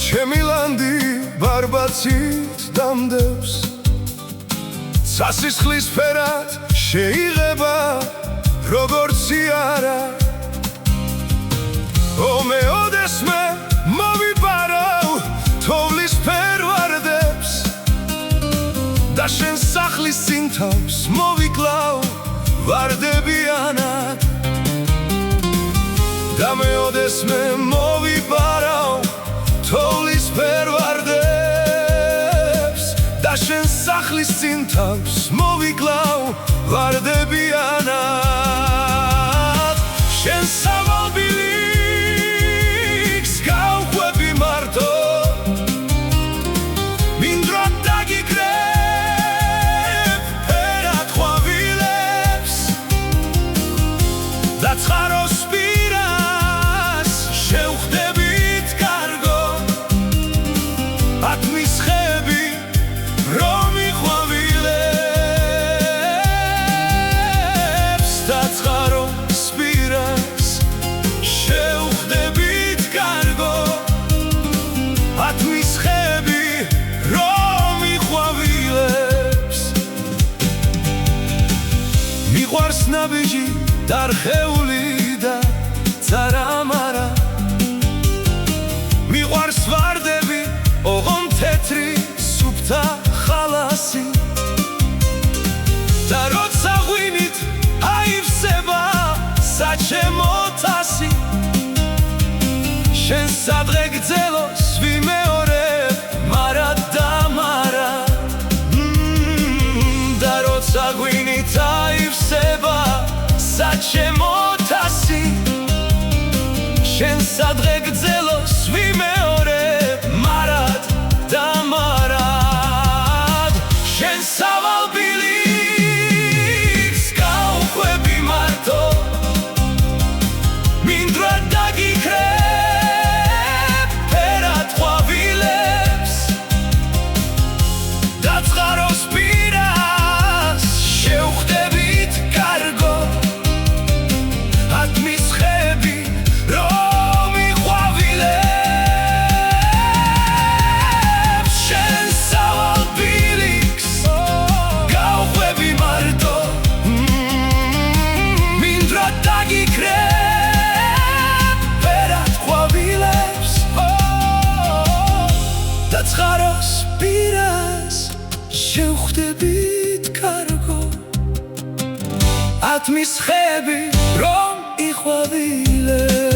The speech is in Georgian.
ჩემილანდი ბარბაცით დამდევს სასისხლის ფერად შეიღება როგორც იარა ომეოდესმე მოვიბარავ თოვლის ფერვარდებს და შენ სახლის წინ თავს მოვიკლავ ვარდებიანად და მეოდესმე მოვიბარავ თოვლის ფერვარდებს და შენ სახლის წინ თავს მოვიკლავ ვარდებიანად შენ სავალ ბილიქს გავყვები მარტო მინდვრად დაგიკრებ ფერად ყვავილებს და ცხაროს პირას შევხვდებით კარგო ათმის ხები რომ იყვავილებს და ცხაროს პირას შევხვდებით კარგო ათმის ხები რომ იყვავილებს მიყვარს ნაბიჯი დარხეული და წარამარა მიყვარს ვარდები ოღონ თეთრი სუფთა ხალასი და როცა ღვინით აივსება საჩემო თასი შენ სადღე გძელოს ვიმეორებ მარად და მარად და როცა ღვინით აივსება საჩემო თასი შენ სადღე გძელოს ვიმეორებ მარად და მარად შენ სავალ ბილიქს გავყვები მარტო მინდვრად დაგიკრებ ფერად ყვავილებს და ცხაროს პირას შევხვდებით კარგო ათმის ხები რომ იყვავილებს შენ სავალ ბილიქს გავყვები მარტო მინდვრად დაგიკრებ ფერად ყვავილებს და ცხაროს პირას შევხვდებით კარგო ათმის ხები რომ იყვავილებს